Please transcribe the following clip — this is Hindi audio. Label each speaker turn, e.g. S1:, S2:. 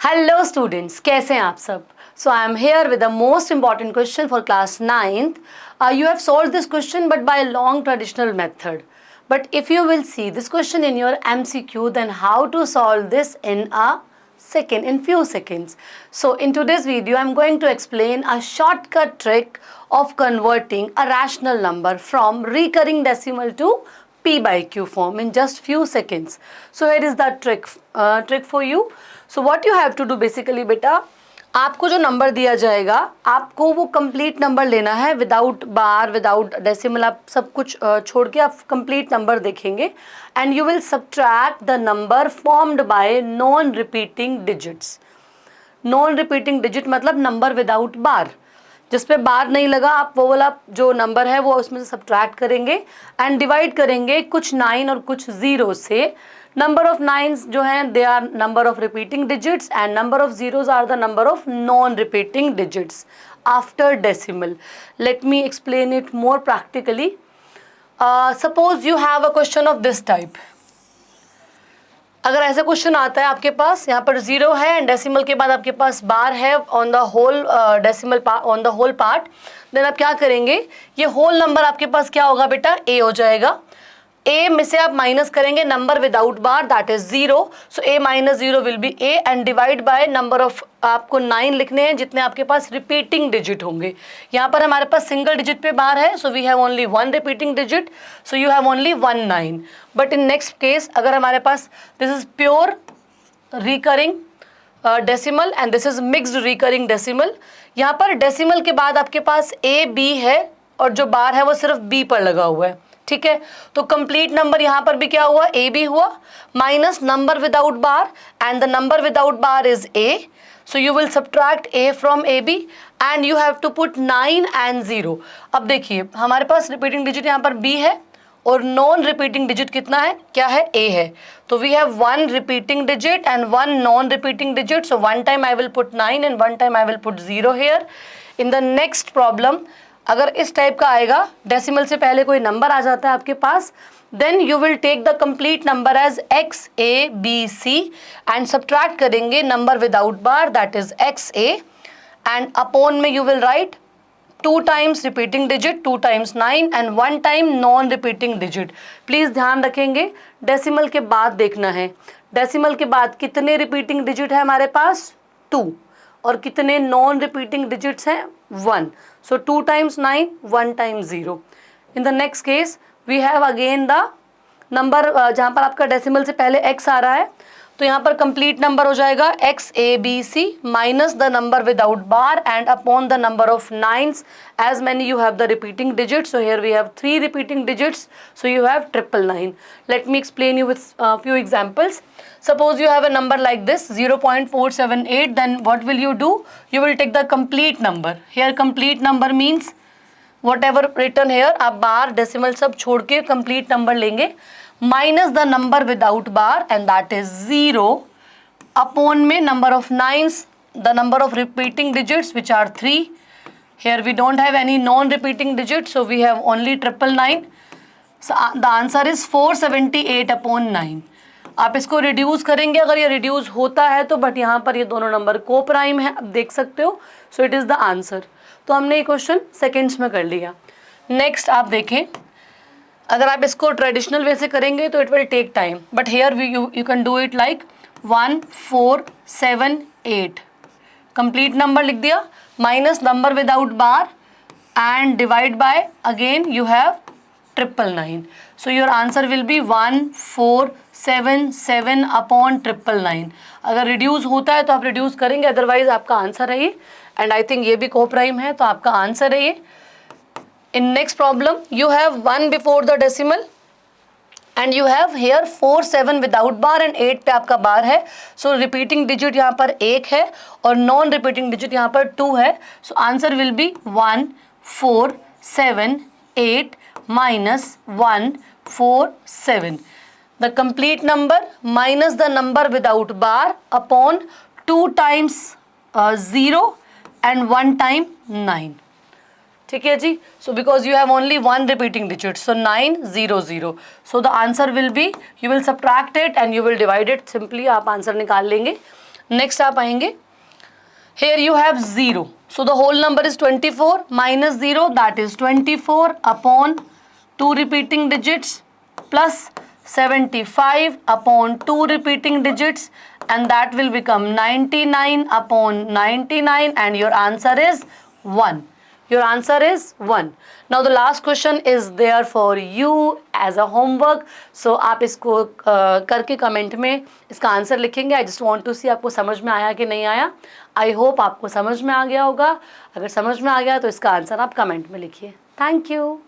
S1: हेलो स्टूडेंट्स, कैसे हैं आप सब? So I am here with the most important question for class 9th. You have solved this question but by a long traditional method. But if you will see this question in your MCQ, then how to solve this in few seconds. So in today's video, I'm going to explain a shortcut trick of converting a rational number from recurring decimal to P by Q form in just few seconds. So here is the trick for you. So what you have to do basically बेटा, आपको जो नंबर दिया जाएगा आपको वो कंप्लीट नंबर लेना है विदाउट बार विदाउट डेसिमल, आप सब कुछ छोड़ के आप कंप्लीट नंबर देखेंगे and you will subtract the number formed by non repeating digits. Non repeating digit मतलब नंबर विदाउट बार, जिस पे बार नहीं लगा आप वो वाला जो नंबर है वो उसमें से सब्ट्रैक्ट करेंगे एंड डिवाइड करेंगे कुछ 9 और कुछ 0 से. नंबर ऑफ 9s जो हैं they are number of repeating digits and number of 0s are the number of non repeating digits after decimal. Let me explain it more practically. Suppose you have a question of this type. अगर ऐसा क्वेश्चन आता है आपके पास, यहाँ पर 0 है एंड डेसिमल के बाद आपके पास बार है on the whole decimal on the whole part, then आप क्या करेंगे, ये होल नंबर आपके पास क्या होगा बेटा, a हो जाएगा. a में से आप माइनस करेंगे number without bar, that is 0. So a minus 0 will be a and divide by number of, आपको 9 लिखने हैं जितने आपके पास रिपीटिंग डिजिट होंगे. यहाँ पर हमारे पास सिंगल डिजिट पे बार है, so we have only 1 repeating digit, so you have only 1 9. But in next case अगर हमारे पास this is pure recurring decimal and this is mixed recurring decimal, यहाँ पर डेसिमल के बाद आपके पास a b है और जो बार है वो सिर्फ b पर लगा हुआ है. ठीक है, तो कंप्लीट नंबर यहाँ पर भी क्या हुआ, a b हुआ minus number without bar and the number without bar is a. So you will subtract a from a b and you have to put 9 and 0. अब देखिए हमारे पास रिपीटिंग डिजिट यहाँ पर b है और नॉन रिपीटिंग डिजिट कितना है, क्या है, a है. तो we have 1 repeating digit and 1 non repeating digit. So one time I will put 9 and one time I will put 0 here. In the next problem अगर इस टाइप का आएगा, डेसिमल से पहले कोई नंबर आ जाता है आपके पास, then you will take the complete number as x a b c and subtract करेंगे number without bar that is x a and upon में you will write 2 times repeating digit 2 times 9 and 1 time non repeating digit. Please ध्यान रखेंगे डेसिमल के बाद देखना है, डेसिमल के बाद कितने रिपीटिंग डिजिट है हमारे पास, 2, और कितने नॉन रिपीटिंग डिजिट्स हैं, 1. So 2 times 9 1 times 0. In the next case we have again the number जहाँ पर आपका डेसिमल से पहले x आ रहा है, तो यहाँ पर कंप्लीट नंबर हो जाएगा x a b c minus the number without bar and upon the number of 9s as many you have the repeating digits. So here we have 3 repeating digits, so you have 999. Let me explain you with few examples. Suppose you have a number like this 0.478, then what will you do, you will take the complete number. Here complete number means whatever written here, आप बार डेसिमल सब छोड़ के complete number लेंगे minus the number without bar and that is 0 upon में number of 9s, the number of repeating digits which are 3. Here we don't have any non-repeating digit, so we have only 999. So the answer is 478 upon 9. आप इसको रिड्यूस करेंगे, अगर ये रिड्यूस होता है तो, बट यहाँ पर ये दोनों नंबर को प्राइम है, आप देख सकते हो. So it is the answer. तो हमने ये क्वेश्चन सेकेंड्स में कर लिया. नेक्स्ट आप देखें, अगर आप इसको ट्रेडिशनल वे से करेंगे तो it will take time, but here you can do it like 1 4 7 8. Complete number लिख दिया minus number without bar and divide by again you have 999. So your answer will be 1 4 7 7 upon 999. अगर रिड्यूस होता है तो आप रिड्यूस करेंगे, अदरवाइज आपका आंसर है ये. एंड आई थिंक ये भी को प्राइम है तो आपका आंसर है ये. In next problem you have 1 before the decimal and you have here 4 7 without bar and 8 पे आपका बार है. So repeating digit यहाँ पर 1 है और non repeating digit यहाँ पर 2 है. So answer will be 1 4 7 8 minus 1 4 7. The complete number minus the number without bar upon 2 times 0 and 1 time 9. ठीक है जी. So because you have only 1 repeating digit, so 9 0 0. So the answer will be, you will subtract it and you will divide it. Simply आप आंसर निकाल लेंगे. नेक्स्ट आप आएंगे, here you have 0, so the whole number is 24 minus 0, that is 24 upon 2 repeating digits plus 75 upon 2 repeating digits, and that will become 99 upon 99, and your answer is 1. Your answer is 1. Now the last question is there for you as a homework. So आप इसको करके कमेंट में इसका आंसर लिखेंगे. I just want to see आपको समझ में आया कि नहीं आया. I hope आपको समझ में आ गया होगा. अगर समझ में आ गया तो इसका आंसर आप कमेंट में लिखिए. Thank you.